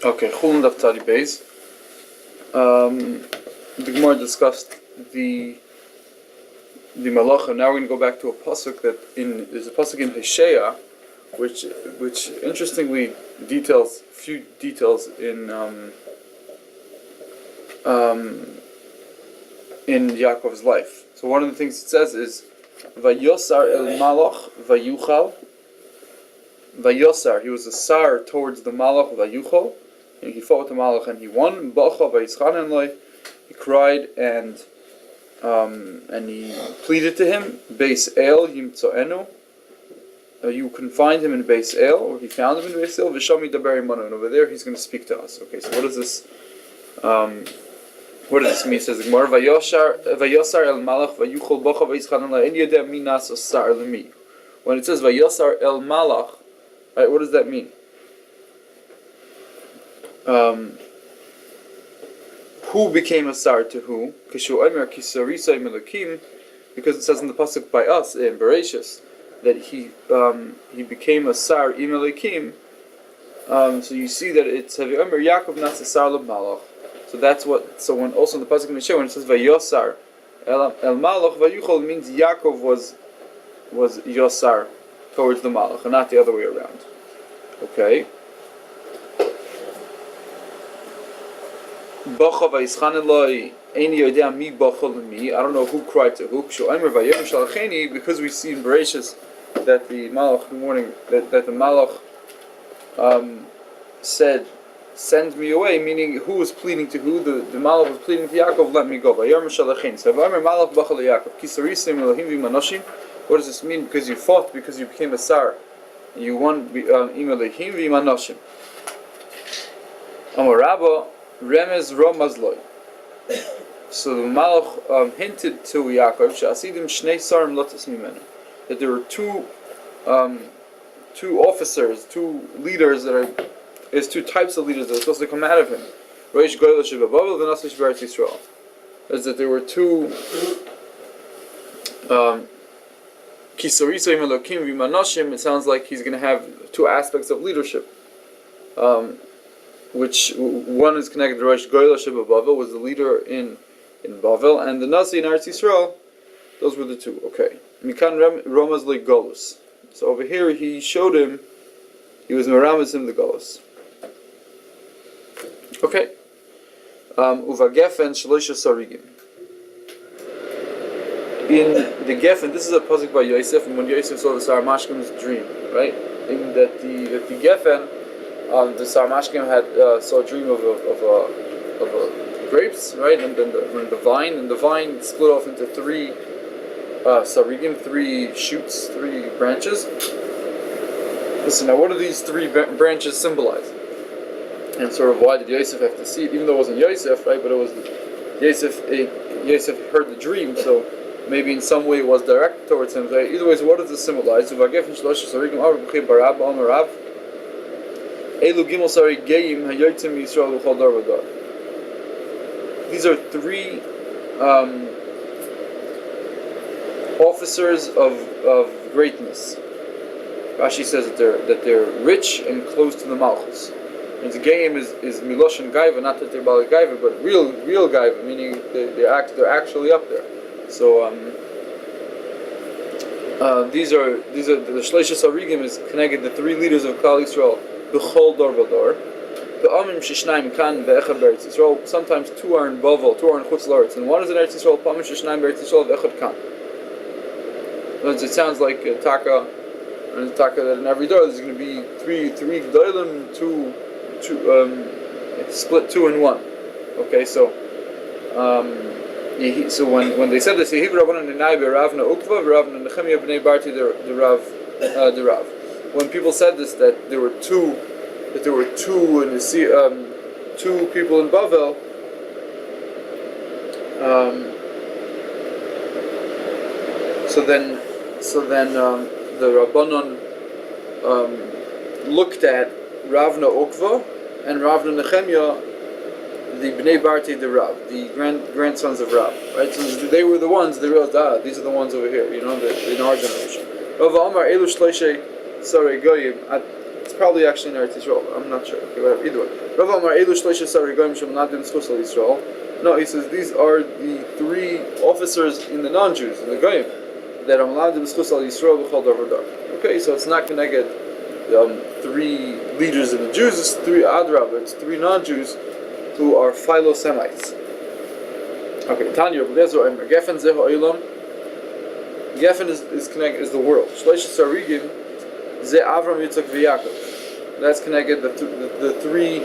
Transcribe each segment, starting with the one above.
Okay, Chulin Page. The Gemara discussed the malacha. Now we're going to go back to a pasuk there's a pasuk in Hosea, which interestingly details few details in Yaakov's life. So one of the things it says is Vayosar el malach vayuchal. Vayosar, he was a sar towards the malach vayuchal, and he fought with the malach and he won. Bacha vayischanen loy, he cried and he pleaded to him. Beis El yimtzoenu. You can find him in Beis El, or he found him in Beis El. V'shami daber imanu, and over there he's going to speak to us. Okay, so what does this mean? It says the Gemara, Vayosar el malach vayuchol bacha vayischanen loy, en yodeh mi nas osar lemi. When it says Vayosar el malach, right, what does that mean? Who became a sar to who? Because it says in the pasuk by us in Bereshis that he became a sar im Elokim. So you see that it's Havi Yaakov nas sar malach. So that's what. So when also in the pasuk in Mishnah when it says Vayosar el malach vayuchol, it means Yaakov was Yosar towards the malach and not the other way around. Okay. I don't know who cried to who. Because we see in Bereshis that the malach in the morning that the malach said, "Send me away," meaning who was pleading to who? The malach was pleading to Yaakov, "Let me go." What does this mean? Because you fought, because you became a sar, you won. Imelehim v'imanoshim. Amar Remez Romazloi. So the Malach hinted to Yaakov that there were two officers, two leaders there's two types of leaders that are supposed to come out of him. Is that there were two it sounds like he's going to have two aspects of leadership. Which one is connected to Rosh Goyla Sheba Bavel, was the leader in Bavel, and the Nasi in Eretz Yisrael. Those were the two. Okay. Mikan Romaz le Golus. So over here he showed him, he was Meramaz him the Golus. Okay. Uva Gefen Shalisha Sarigim. In the Gefen, this is a pasuk by Yosef, and when Yosef saw the Sarmashkim's dream, right? In that the Gefen. The Sarmashkim had saw a dream of grapes, right? And then the vine split off into three sarigim, three shoots, three branches. Listen, now what do these three branches symbolize? And sort of why did Yosef have to see it? Even though it wasn't Yosef, right? But it was Yosef heard the dream, so maybe in some way it was directed towards him. Right? Either way, so what does this symbolize? These are three officers of greatness. Rashi says that they're rich and close to the malchus. And the Geim is Miloshin Gaiva, not that they're Bali Gaiva, but real Gaiva, meaning they're actually up there. So these are the Shleisha Sarigim is connected the three leaders of Klal Yisrael. B'chol dor v'dor. The amim shishnaim kan ve'echad be'eretz Yisrael. Sometimes two are in Bavel, two are in Chutz La'aretz, and one is in Eretz Yisrael. Pamim shishnaim be'eretz Yisrael ve'echad kan. It sounds like taka, and taka that in every door there's going to be three gdolim, two split two and one. Okay, so when they said this, Yehiv Rabbanan Nenai be'Ravna Ukva ve'Ravna Nechemia b'nei Barti the Rav. When people said this, that there were two in the two people in Bavel, so then the Rabbanon looked at Ravna Okva and Ravna Nechemia, the Bnei Barti the Rav, the grandsons of Rav, right? So they were the ones. They realized, these are the ones over here, in our generation. Rav Amar Elu Shleishe. Sorry, Goyim. It's probably actually in Eretz Yisrael. I'm not sure. Okay, whatever. Either way. Rav Amar Elu Shloisha Sarigayim Shemanadim Schus Al Yisrael. No, he says these are the 3 officers in the non-Jews, in the Goyim, that are Manadim Schus Al Yisrael B'chol Dar V'Dar. Okay, so it's not connected 3 leaders in the Jews. It's 3 Adrab. It's 3 non-Jews who are Philo-Semites. Okay, Tanya Rabbi Eliyahu Raful. Gefen Zeho Olam. Gefen is connected is the world. Shloisha Sarigim Ze Avram Yitzchak V'Yakov. That's connected the 3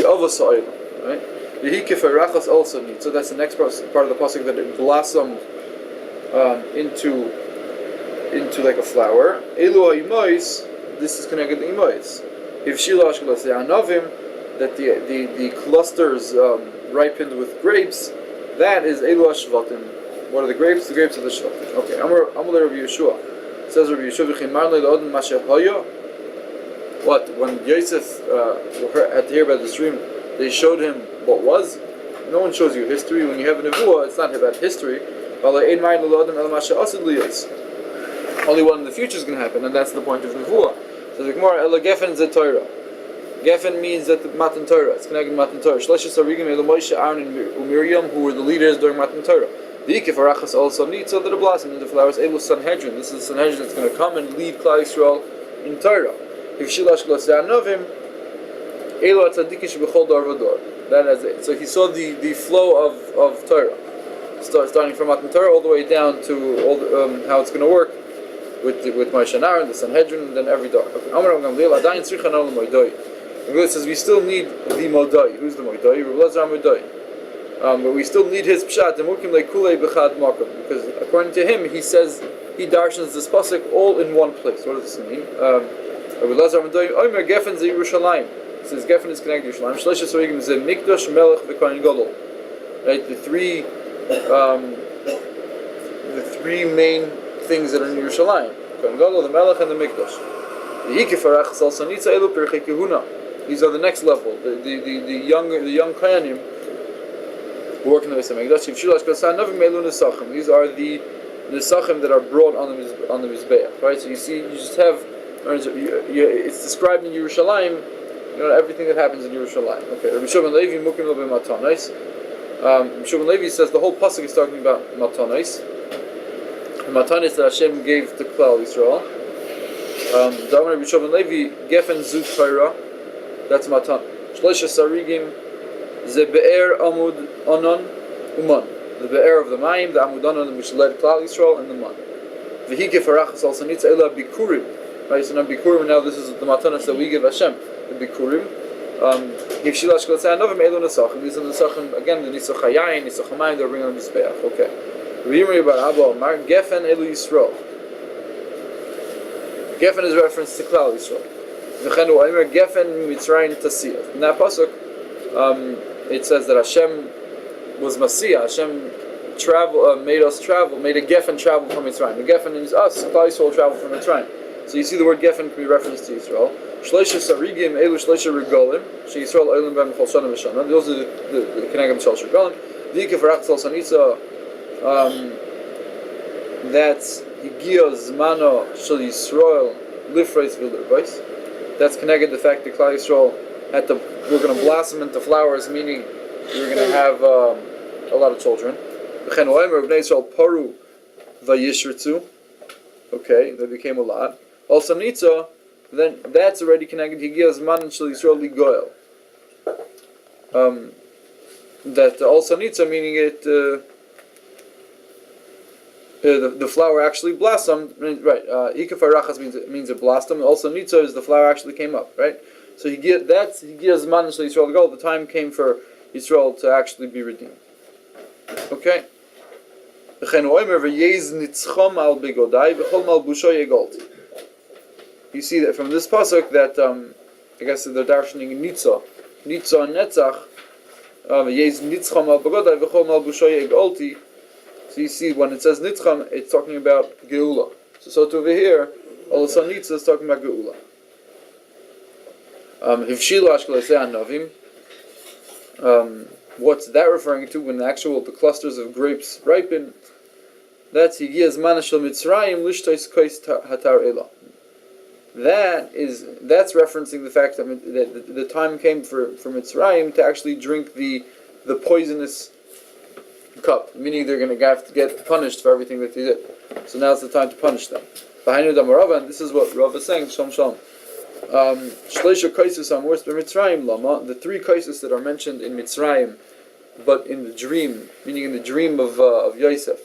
Avos Ha'olam, right? Yehikef Rachas also needs. So that's the next part of the pasuk that it blossomed into like a flower. Elu Ha'imois. This is connected to Imois. If Shila Ashkelas Anavim, that the clusters ripened with grapes. That is Elu Hashvatim. What are the grapes? The grapes of the Shvatim. Okay, Amar Rabbi Yeshua. It says Rabbi Yeshua v'chimar le'odin masher hoyo. What? When Yosef had to hear about this dream, they showed him what was. No one shows you history. When you have a nevuah, it's not about history. Only one in the future is going to happen, and that's the point of nevuah. So the Gemara, Ela Gefen ze Torah. Gefen means that the Matan Torah. It's connected to Matan Torah. Shloisha Sarigim Ela Moshe, Aaron, and Miriam, who were the leaders during Matan Torah. The Ikef Arachas also needs so that it blossomed into flowers. Elu Sanhedrin. This is the Sanhedrin that's going to come and lead Klal Yisrael in Torah. If Shilash Glas Yanovim, Elu Atzadikish B'chol Dar V'Dor. That is it. So he saw the flow of Torah, starting from Matan Torah all the way down to all the, how it's going to work with Moshe and Aaron, the Sanhedrin, and then every door. It says we still need the Modai. Who's the Modai? But we still need his pshat because according to him, he says he darshans this pasuk all in one place. What does this mean? It says Gefen is connected to Yerushalayim. Right, the three main things that are in Yerushalayim: Kohen Gadol, the Melech, and the Mikdash. These are the next level. The young Kohanim who work in the Beis Hamikdash. These are the Nesachim that are brought on the Mizbeach. Right, so you just have. It's described in Yerushalayim. Everything that happens in Yerushalayim. Okay, Rabbi Shimon Levi Mukim Lo B'Matanos. Rabbi Shimon Levi says the whole pasuk is talking about Matanos. The Matanos that Hashem gave to Kolel Yisrael. Rabbi Shimon Levi Gefen Zut Torah. That's Matan. Shloisha Sarigim Ze Be'er Amud Onon Uman. The Be'er of the Mayim, the Amud Onon which led Kolel Yisrael, and the Man. V'hike Farachas Al Sanitza Ela Bikurim. Right, so now Bikurim. Now this is the Matanos that we give Hashem. The Bikurim. If Shilash Kolatzah Novim Elu Nesachim. These are the Nesachim again. The Nisach Hayayin, Nisach Hamayim. They're bringing on the Mizbeach. Okay. V'yimri Bar Abba Mar Gefen Elu Yisrael. Gefen is reference to Kolel Yisrael. V'chenu Omer Gefen Mitzrayim Tasiyah. In that pasuk, it says that Hashem was Masiyah. Hashem made us travel, made a Gefen travel from Mitzrayim. The Gefen is us. Kolel Yisrael travel from Mitzrayim. So you see the word Gefen can be referenced to Yisrael. Shloisha Sarigim Elu Shloisha Regolim She Yisrael Olim Bem Chol Shana V'Shana. Those are the Kenegam Shloisha Regolim. V'ike Farach Tzal Sanitza. That's Higia Zmano Shel Yisrael Lifreis V'Lirveis. That's connected to the fact that Klal Yisrael we're going to blossom into flowers, meaning we're going to have a lot of children. V'chen Oimer Bnei Yisrael Paru V'Yishritzu. Okay, they became a lot. Also Nitza. Then that's already connected. Higia Zman Shel Yisrael Ligoel. That also Nitza, meaning it. The flower actually blossomed. Right. Ikafar Rachas means it blossomed. Also Nitza is the flower actually came up. Right. So that's Higia Zman Shel Yisrael Ligoel. The time came for Yisrael to actually be redeemed. Okay. You see that from this pasuk that I guess they're darshaning Nitza and Netzach. So you see when it says Nitzcham, it's talking about Geula. So to over here, also Nitza is talking about Geula. What's that referring to? When the clusters of grapes ripen, that's Higiaz Manashal Mitzrayim Lishtois Kois Hatar Ela. that's referencing the fact that the time came for Mitzrayim to actually drink the poisonous cup, meaning they're going to have to get punished for everything that they did. So now's the time to punish them. And this is what Rav is saying. Shalom shalom. Shleisha kaisus amors b'Mitzrayim lama. The three kaisus that are mentioned in Mitzrayim, but in the dream, meaning in the dream of Yosef.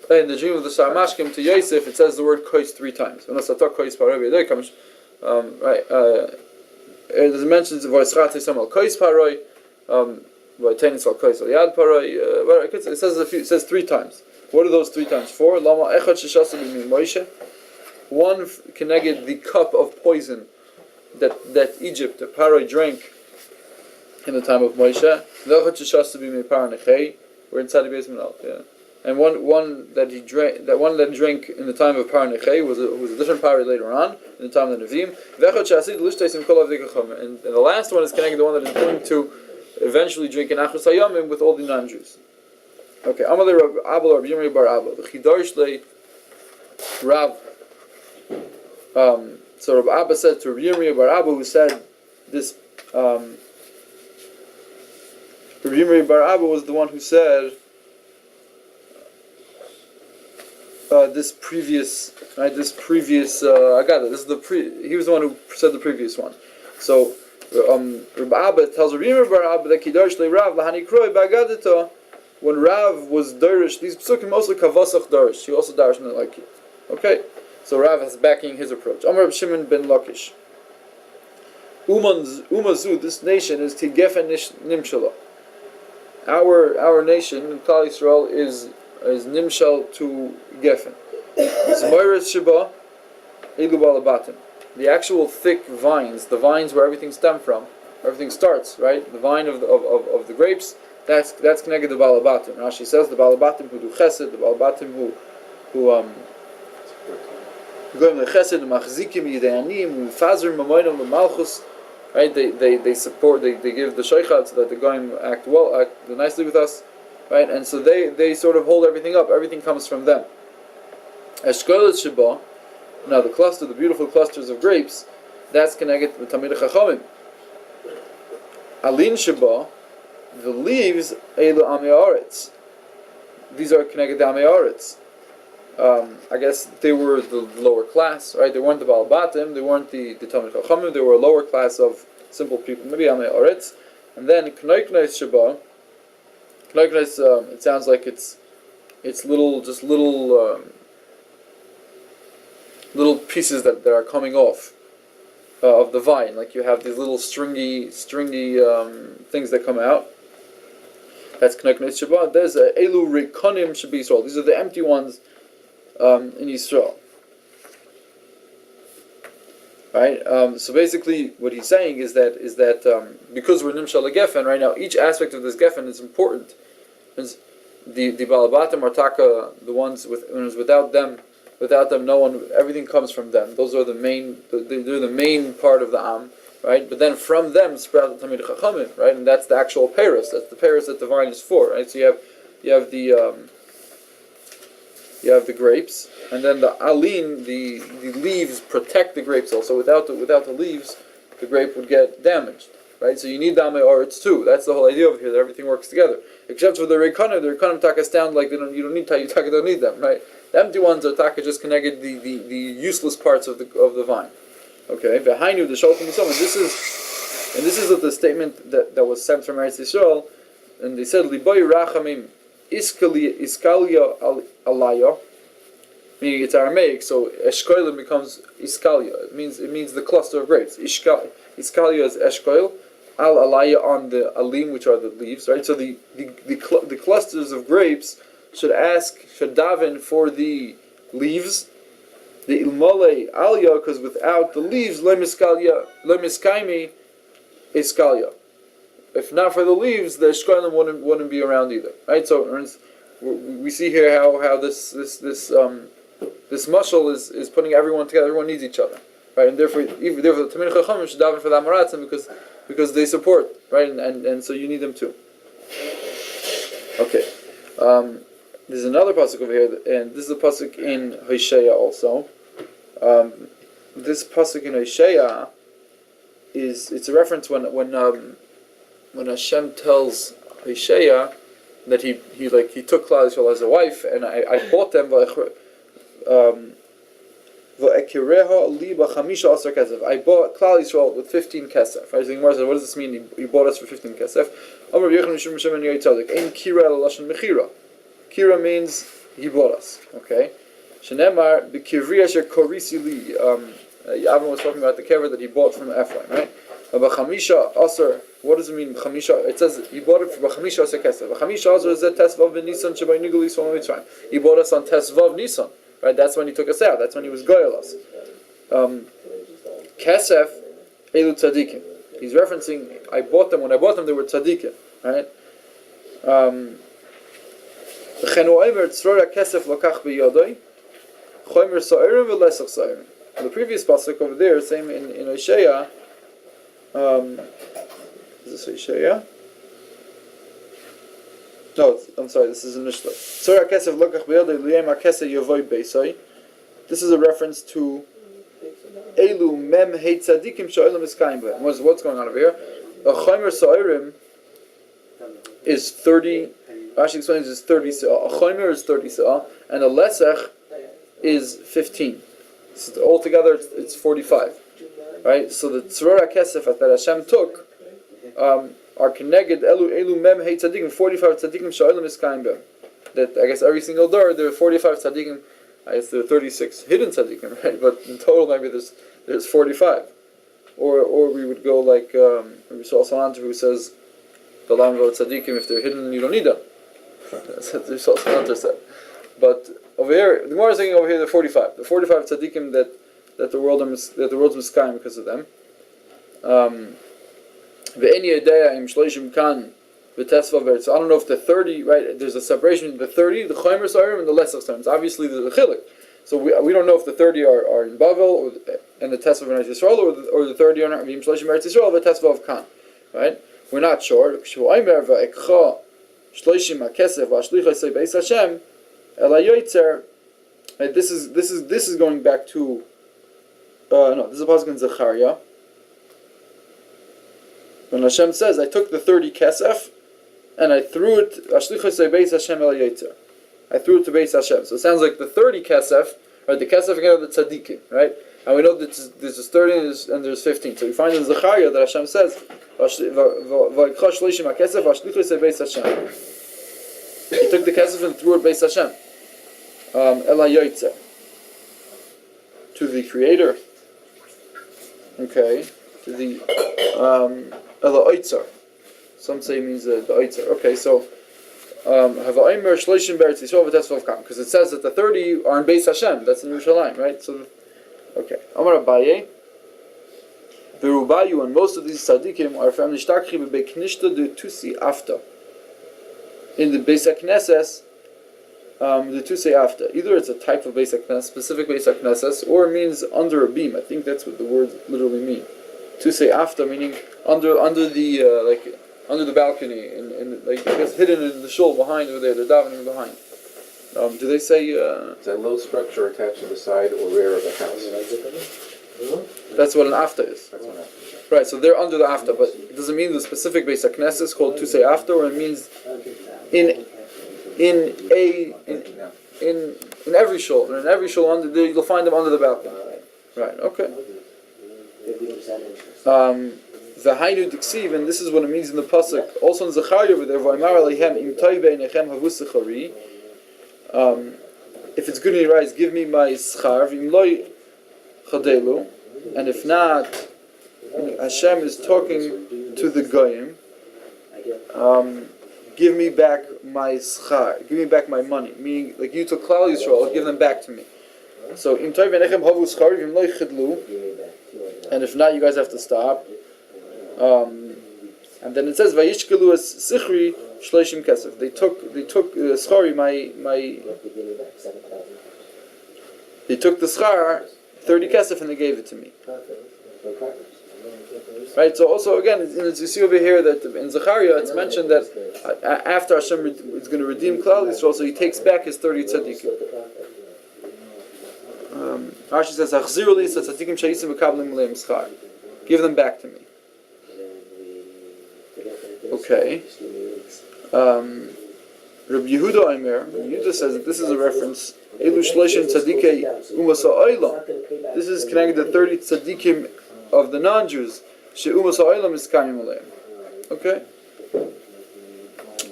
In the dream of the Sarmashkim to Yosef, it says the word kais 3 times. Right? There's mentions of Vayisrate Samal kais paroi, Vaytenis al kais al yad paroi. It says 3 times. What are those 3 times for? Lama echad sheshasa b'mi Moshe. One connected the cup of poison that Egypt, that Paroi drank in the time of Moshe. L'echad sheshasa b'mi par nechei. We're inside the basement out. Yeah. And one that he drank, in the time of Par Nechei was a different Pari later on, in the time of the Nevi'im. And the last one is connected to the one that is going to eventually drink an Achus Hayamim with all the non-Jews. Okay, Amalei Rabbi Yomi bar Abba, the Chidarsh le Rav. So Rabbi Abba said to Rabbi Yomi bar Abba, who said this. Rabbi Yomi bar Abba was the one who said. This previous, I got it. This is he was the one who said the previous one. So, Rabbi Abba tells Rabbi Bar Abba that Kidarsh le Rav lahani kroi ba'agadita. When Rav was darish, these psukim mostly kavasach darish. He also darish not like it. Okay, so Rav is backing his approach. Amar Reb Shimon ben Lakish. Umazu, this nation is tigefen nimshala. Our nation, Klal Yisrael, is nimshal to Geffen. Zmoiret Sheba, Elu Balabatim. The actual thick vines, the vines where everything stems from, everything starts, right? The vine of the grapes, that's connected to Balabatim. Rashi says the Balabatim who do Chesed, the Balabatim who go in the Chesed, the Machzikim, Yidayanim, Fazer, Mamoinam, the Malchus. Right? They support, they give the Sheikhad so that the Goyim act nicely with us. Right, and so they sort of hold everything up. Everything comes from them. Eshkolet Sheba, now the beautiful clusters of grapes, that's connected with Tamid Chachamim. Alin Sheba, the leaves, Eilu Amei Haaretz. These are connected to Amei Haaretz. I guess they were the lower class, right? They weren't the Balabatim, they weren't the Tamid Chachamim. They were a lower class of simple people. Maybe Amei Haaretz, and then Knoiknes Sheba. It sounds like it's little pieces that are coming off of the vine. Like you have these little stringy things that come out. That's Kneknes Shabbat. There's Elu Rikonim Shabi Yisrael. These are the empty ones in Yisrael. Right. So basically, what he's saying is that because we're Nimshal Geffen right now, each aspect of this Geffen is important. The Balabatim are taka, the ones without them, no one. Everything comes from them. Those are the main. They're the main part of the Am, right? But then from them sprout the Tamid Chachamim, right? And that's the actual Paris. That's the Paris that the vine is for, right? So you have the grapes, and then the Alin, the leaves protect the grapes also. Without the leaves, the grape would get damaged. Right, so you need the Amei Haaretz too. That's the whole idea over here, that everything works together. Except for the Reikanim taka stand like you don't need taka, don't need them, right? The empty ones are taka just connected the useless parts of the vine. Okay, V'hainu the Sholchim Yisrael, and this is the statement that was sent from Eretz Yisrael, and they said Liboy Rachamim Iskalia Alaya, meaning it's Aramaic, so Eshkoilim becomes Iskalia. It means the cluster of grapes. Iskalia is Eshkoil. Al alaya on the alim, which are the leaves, right? So the clusters of grapes should daven for the leaves. The ilmole alya, because without the leaves, lemiskaimi iskalia. If not for the leaves, the shkolim wouldn't be around either, right? So we see here how this mashal is putting everyone together. Everyone needs each other, right? And therefore the Tamid Chachamim should daven for the Amaratzim because they support, right? And so you need them too. Okay. There's another pasuk over here, and this is a pasuk in Hosea also. this pasuk in Hosea it's a reference when Hashem tells Hosea that he took Klal Yisrael as a wife, and I bought them. I bought Klal Yisrael with 15 kesef. I was thinking, what does this mean? He bought us for 15 kesef. Kira means he bought us. Okay. Shenemar b'kivri asher korisi li. Yavin was talking about the kever that he bought from Ephraim, right? B'chamisha aser. What does it mean? B'chamisha. It says he bought it for b'chamisha aser kesef. B'chamisha aser is that tesvav v'nisan shebay nigul yisrael mitzrayim. He bought us on tesvav nisan, right? That's when he took us out. That's when he was goyel us. Kesef elu tzadikim. He's referencing. When I bought them, they were tzadikim, right? The previous pasuk over there, same in Hosea. Is this Hosea? No, I'm sorry. This is in Mishlei. This is a reference to Elu Mem Heit Tzadikim Sha'olam Iskayim B'hem. What's going on over here? A Chomer Sa'irim is 30. Rashi explains is 30 se'ah. A chomer is 30 se'ah, and a lesech is 15. So altogether, it's 45. Right? So the tzrora kesef that Hashem took are connected elu mem hey tzadikim, 45 tzadikim sha'olam iskayim b'hem. That I guess every single door there are 45 tzadikim. I guess there are 36 hidden tzadikim, right? But in total, maybe there's 45. Or we would go like Rabbi Eliyahu who says the lam of tzadikim, if they're hidden, you don't need them. That's what the Shlomo said. But over here, the Gemara is saying over here the 45 tzaddikim that the world's miskayim because of them. Ve'eni yedea im shloishim kan v'tesva v'eretz. So I don't know if the 30, right? There's a separation between the 30, the chomer sa'irim, and the lesser sa'irim. Obviously, there's a chilik. So we don't know if the 30 are in Bavel and the tesva of Eretz Yisrael, or the 30 are im shloishim Eretz Yisrael v'tesva of kan. Right? We're not sure. Shloishim hakesef v'ashlicha say beis Hashem ela yoytzer. This is going back to this is a pasuk in Zechariah when Hashem says, "I took the 30 kesef and I threw it ashlicha say beis Hashem ela yoytzer." I threw it to beis Hashem. So it sounds like the 30 kesef, right? The kesef again of the tzaddikim, right? And we know that there's 30 and there's 15. So we find in Zechariah that Hashem says, he took the kesef and threw it beis Hashem. Ela yoytzer. To the Creator. Okay. To the Ela oitzer. Some say it means the oitzer. Okay, so because it says that the 30 are in beis Hashem. That's in Yerushalayim, right? So okay. Amar Abaye. Verubayu, and most of these tzaddikim are from Nishtakchi b'beknishta de tusi afta. In the Beis HaKnesses, the tusi afta. Either it's a type of Beis HaKnesses, specific Beis HaKnesses, or it means under a beam. I think that's what the words literally mean. Tusi afta meaning under the under the balcony, and like I guess hidden in the shul behind over there. They're davening behind. Do they say? It's a low structure attached to the side or rear of the house. That's what an afta is. That's what happens. Right, so they're under the afta, but it doesn't mean the specific Beis HaKnesses called to say afta, or it means in every shul. In every shul under there, you'll find them under the balcony. Right. Okay. The Hainu Diksiv, and this is what it means in the pasuk. Also in Zechariah over there, if it's good in your eyes, give me my schar. And if not, Hashem is talking to the goyim. Give me back my schar. Give me back my money. Meaning, like you took Klal Yisrael, give them back to me. So and if not, you guys have to stop. And then it says Vayishkelu as sichri shloishim kesef. They took schari They took the schar 30 kesef and they gave it to me. Right. So also again, you see over here that in Zechariah it's mentioned that after Hashem is going to redeem Klal Yisrael, so He takes back His 30 tzaddikim. Rashi says, "Achziru li tzadikim shayisim v'kablim leim schar." Give them back to me. Okay. Rabbi Yehuda Omer, Yehuda says that this is a reference. Elu shloshim tzadikei umas ha'olam. This is connected to 30 tzadikim of the non-Jews. She umas ha'olam is kayim aleim. Okay.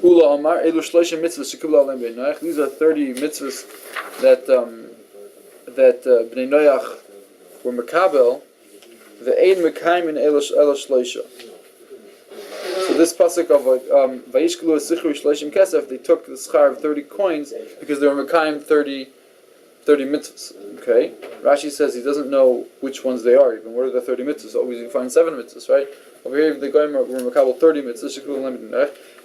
Ula Amar Elu shloshim mitzvahs shekibla aleim bnei Noach. These are 30 mitzvahs that bnei Noach were makabel. The ein mekayim in ela shloisha. So this pasuk of Vayishkelu Sichru Shloshim Kesef, they took the schar of 30 coins because they were mekayim 30 mitzvahs. Okay, Rashi says he doesn't know which ones they are. Even what are the 30 mitzvahs? Always you find 7 mitzvahs, right? Over here the goyim were mekabel 30 mitzvahs,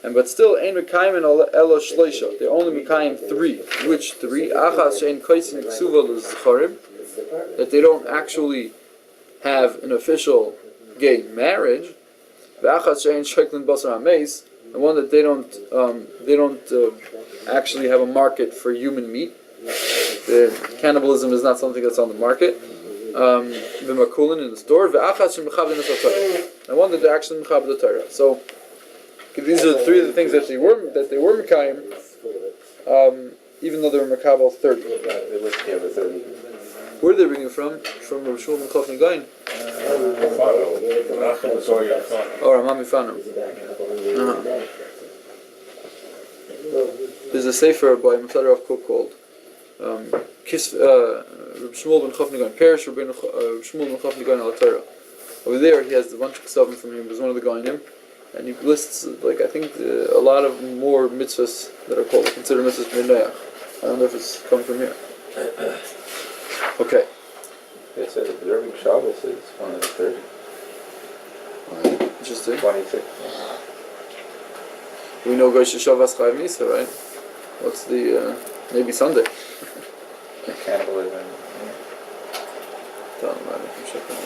and but still ein mekayim in ela shloisha. They're only mekayim 3. Which 3? Achas shein koisin ksuva l'zcharim, that they don't actually have an official gay marriage. And one that they don't actually have a market for human meat. The cannibalism is not something that's on the market. Kolel in the store. And one that they actually mechabed the Torah. So these are 3 of the things that they were mekayim, even though they were mekabel 30. They list here the 30. Where did they bring it from? From Rabbi Shlomo ben Chofni. Oh, Ramami Fano. There's a sefer by Mefeder Kook called Rabbi Shmuel ben Chofni Perish Rabbi Shmuel ben Chofni al Torah. Over there, he has a bunch of ksavim from him. He was one of the Goyim, and he lists I think a lot of more mitzvahs that are called considered mitzvahs b'nei Noach. I don't know if it's come from here. Okay. It says observing Shabbos is one of the 30. Interesting. 26. We know Goy Shavas Chayav Nisa, right? What's the maybe Sunday? Cannibalism. Tell them about it. I'm checking.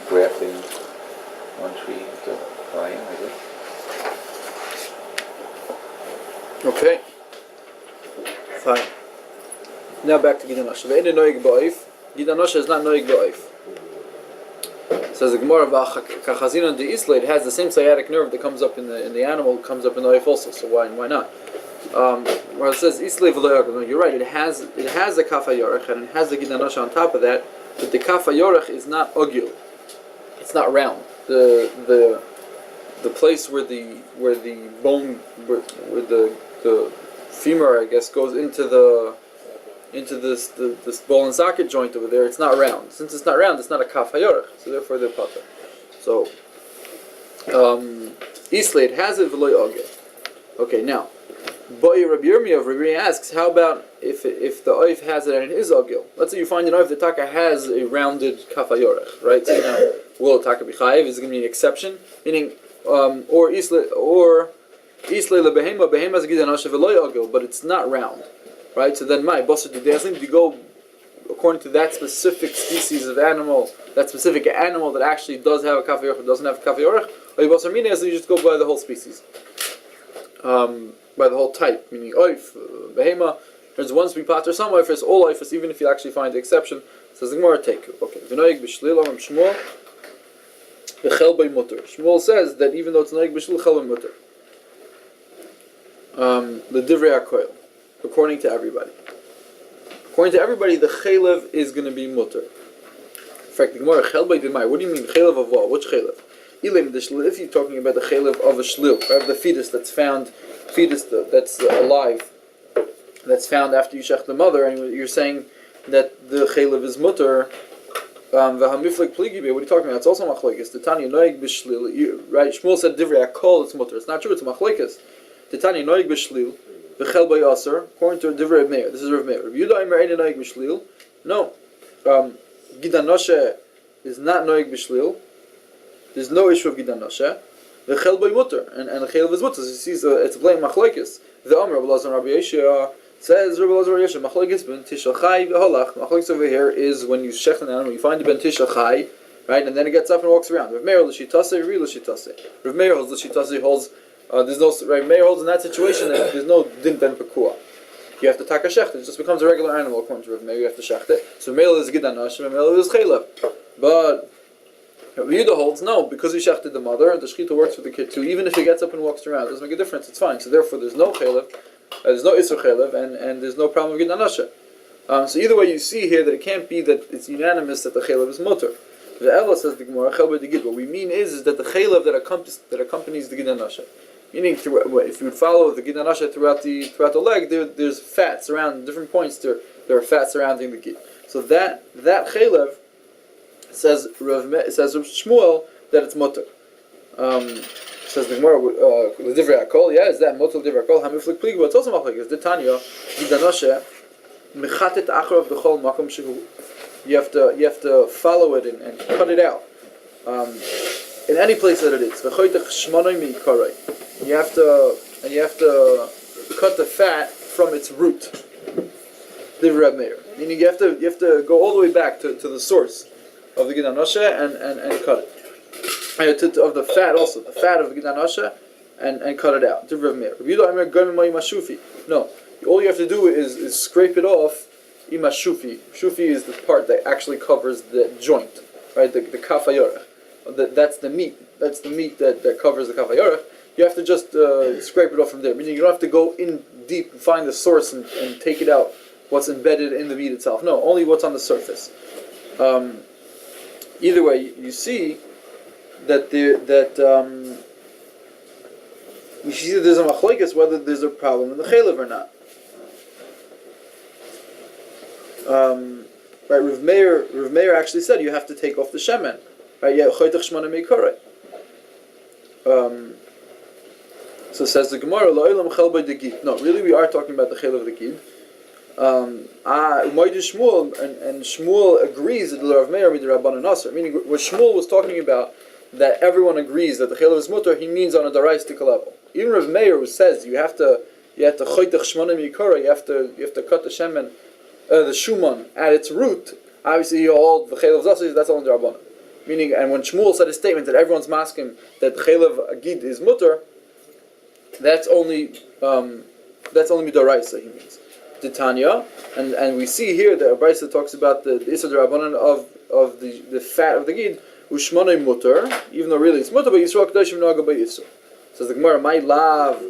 Grafting one tree to lion, I guess. Okay. Fine. Now back to Gidanosha. Ve'ene noig ba'if. Gidanosha is not noig ba'if. Says the Gemara, Kachazina de Isla, it has the same sciatic nerve that comes up in the animal, comes up in the oif also. So why not? Where it says Isla v'loyag, you're right. It has a kafa yorech and it has the Gidanosha on top of that, but the kafa yorech is not ogil. It's not round. The place where the bone, where the femur, I guess, goes into this ball and socket joint over there, it's not round. Since it's not round, it's not a kaf hayorech, so therefore they're potter. So, Islay, it has it v'loy ogel. Okay, now, Rabbi Yirmiyah asks, how about if the oif has it and it is ogel? Let's say you find an oif that taka has a rounded kaf hayorech, right? So now, will taka be chayiv? Is it going to be an exception? Meaning, or Islay lebehema, behema is a gidanosha v'loy ogel, but it's not round. Right, so then my basar didazim, you go according to that specific species of animal, that specific animal that actually does have a kaf yorech or doesn't have a kaf yorech, or you basar mina, so you just go by the whole species, by the whole type, meaning oif, behema. There's once we pater some oifers, all oifers, even if you actually find the exception. Says the Gemara, take okay. V'noig b'shlil am Shmuel v'chel by mutter. Shmuel says that even though it's noig b'shlil, chel by mutter. The divrei hakoil. According to everybody. According to everybody, the chaylev is going to be mutter. In fact, the Gemara, chel by dimai, what do you mean, chaylev of what? Which chaylev? If you're talking about the chaylev of a shlil, of the fetus that's found, that's alive, that's found after you shech the mother, and you're saying that the chaylev is mutter, v'hamiflik pligibe, what are you talking about? It's also machlekes. The Tanya noig b'shlil, right? Shmuel said divrei hakol, it's mutter. It's not true, it's machlekes. The Tanya noig b'shlil, V'chel by Aser, according to Divrei Rav Meir. This is Rav Meir. Rav Yudah Eimer Ein Noig B'Shlil. No, Gidanosha is not Noig B'Shlil. There's no issue of Gidanosha. V'chel by Mutter, and the Chel is Mutter. So you see, it's a plain machlekes. The Omer Rabbi Elazar Rabbi Yeshua says Rabbi Elazar Rabbi Yeshua machlekes ben Tishachai v'Holach. Machlekes over here is when you shech an animal, you find the ben Tishachai, right, and then it gets up and walks around. Rav Meir l'shitase, Ri l'shitase. Rav Meir holds l'shitase, holds. There's no Rabbi Meir holds in that situation that there's no din ben pekua. you have to taka shecht it. It just becomes a regular animal according to Rav Meir. You have to shecht it. So male is gid anashim, and male is chaylev. But Rabbi Yehuda holds no, because he shechted the mother, the shechita works for the kid too. Even if he gets up and walks around, it doesn't make a difference. It's fine. So therefore, there's no chaylev, there's no isur chaylev, and there's no problem with gid anasha. So either way, you see here that it can't be that it's unanimous that the chaylev is mutter. The Ella says the Gemara chel the gid. What we mean is that the chaylev that accompanies the gid anasha, meaning if you would follow the gid anasha throughout the leg, there's fats around different points. There are fats surrounding the gid. So that chaylev says Rav Shmuel that it's mutter. Says the Gemara the divrei hakol. Yeah, is that mutter divrei hakol? Hamiflik pligu. It's also machlik. It's the Tanya gid anasha mechatet acharav b'chol makom shehu. You have to follow it and cut it out in any place that it is. You have to cut the fat from its root. The Reb Meir, meaning you have to go all the way back to the source of the gid anasha and cut it. Of the fat also, the fat of the gid anasha and cut it out. The Reb Meir. No, all you have to do is scrape it off. Ima shufi. Shufi is the part that actually covers the joint, right? The kaf hayorech. That's the meat. That's the meat that covers the kaf hayorech. You have to just scrape it off from there. Meaning you don't have to go in deep and find the source and take it out. What's embedded in the meat itself? No, only what's on the surface. Either way, you see that you see that there's a machlokes whether there's a problem in the chaylev or not. Right, Rav Meir actually said you have to take off the shemen. Right, yeah, choytach shmona meikore. So says the Gemara, lo'ilam chel by the gid. No, really, we are talking about the chel of the gid. Shmuel and Shmuel agrees that the Rav Meir with the Rabban and Aser. Meaning, what Shmuel was talking about, that everyone agrees that the chel is mutter, he means on a daraistic level. Even Rav Meir who says you have to choytach shmona meikore, you have to cut the shemen. The shuman at its root, obviously all the chaylev zasir, that's only the rabbanon. Meaning, and when Shmuel said his statement that everyone's masking that the chaylev agid is mutter, that's only midaraisa. He means Titania, and we see here that Abraisa talks about the isur rabbanon of the fat of the gid ushmanay mutter, even though really it's mutter, but Yisrael kadoshim naga by isur. Says the Gemara, my lav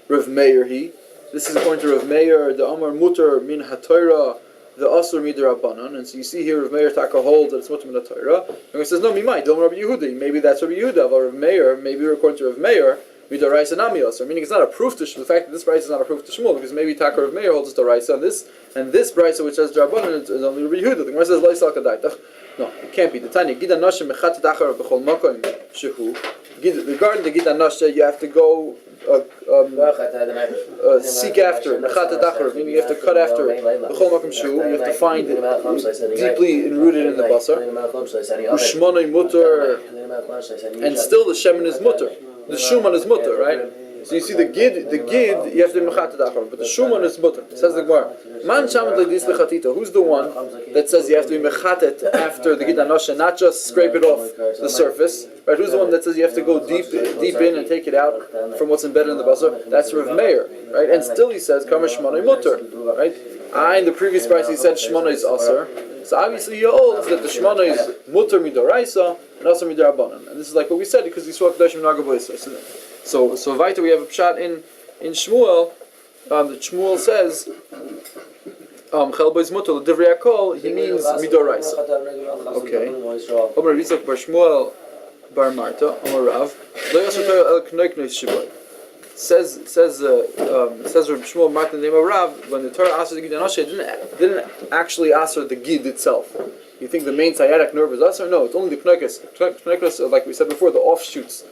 Rav Meir he. This is according to Rav Meir, the Amar Mutter min HaTorah, the Asur midrabanan, and so you see here Rav Meir Taka holds that it's Mutter min HaTorah. And he says, no, Mimai, don't Rabbi Yehudi. Maybe that's Rabbi Yehuda, but Rav Meir, maybe according to Rav Meir, midaraisa nami Asur. Meaning it's not a proof to the fact that this brisa is not a proof to Shmuel, because maybe Taka Rav Meir holds it's daraisa, and this brisa which says drabanan is only Rabbi Yehuda. The Gemara says Loisal Kadaitach. No, it can't be. The Tanya Gid Anasha mechatet acharav b'chol makom shehu. Regarding the gid anasha, you have to go seek after mechatet acharav, meaning you have to cut after b'chol makom shehu. You have to find it deeply enrooted in the basar. Ushmonei mutter, and still the shemen is mutter. The shuman is mutter, right? So you see the gid, you have to mechatet acharav, but the shuman is mutter. Says the Gemara, man shamet leidis lechatita. Who's the one that says you have to be mechatet after the gid anasha, not just scrape it off the surface? Right? Who's the one that says you have to go deep in and take it out from what's embedded in the basar? That's Rav Meir, right? And still he says kama shmonei mutter, right? In the previous price he said shmonei is aser. So obviously he holds that the shmonei is mutter midoraisa and aser midorabanan. And this is like what we said because we saw kedashim nagaboisa. So weiter we have a shot in Shmuel. That Shmuel says chel bois mutter l'divrei hakol. He means midoraisa. Okay. Omer Yitzchak bar Shmuel bar Marta Omer Rav lo yasur Torah el knoiknos shiboy. Says Rabbi Shmuel Marta in the name of Rav, when the Torah asked the gid anasha, didn't actually answer the gid itself. You think the main sciatic nerve is us or no? It's only the knoikos. Knoikos, like we said before, the offshoots.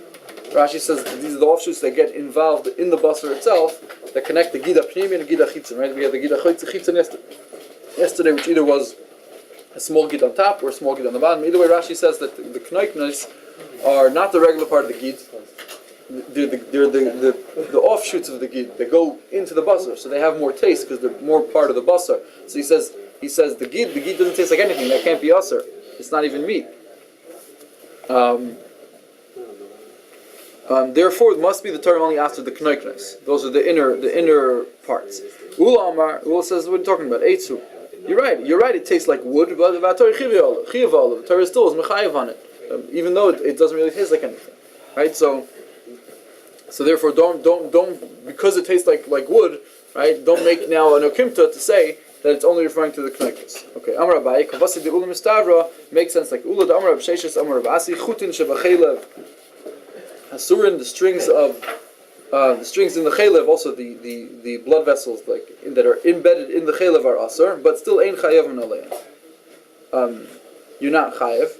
Rashi says these are the offshoots that get involved in the basar itself that connect the gida pnimi and the gida chitzon. Right? We had the gida chitzon yesterday, which either was a small gid on top or a small gid on the bottom. Either way, Rashi says that the knoiknos are not the regular part of the gid. They're the offshoots of the gid. They go into the basar, so they have more taste because they're more part of the basar. So he says the gid doesn't taste like anything. That can't be asur. It's not even meat. Therefore, it must be the Torah only after the kneiknes. Those are the inner parts. Ula Amar, Ula says, what are you talking about? Eitzu. You're right, it tastes like wood, but the Torah still is mechayev on it, even though it doesn't really taste like anything. Right? So therefore, don't, because it tastes like wood, right? Don't make now an okimta to say that it's only referring to the kneiknes. Okay, Amar Abaye, Kavasi de Ula Mistavra makes sense like Ula de Amar Absheshes Amar Abasi Chutin Shebachelev. Hasurin, the strings in the chaylev, also the blood vessels that are embedded in the chaylev are asur, but still ein chayev alein. You're not chayev.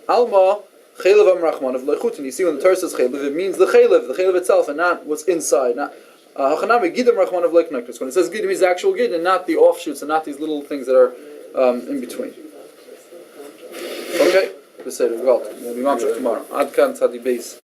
Alma chaylev amrachman of lechutin. You see when the Torah says chaylev, it means the chaylev itself, and not what's inside. Not hachanami gidam rachman of leknaktus. When it says gid, it means the actual gid, and not the offshoots, and not these little things that are in between. Okay, we'll be tomorrow. Ad kan tzadi beis.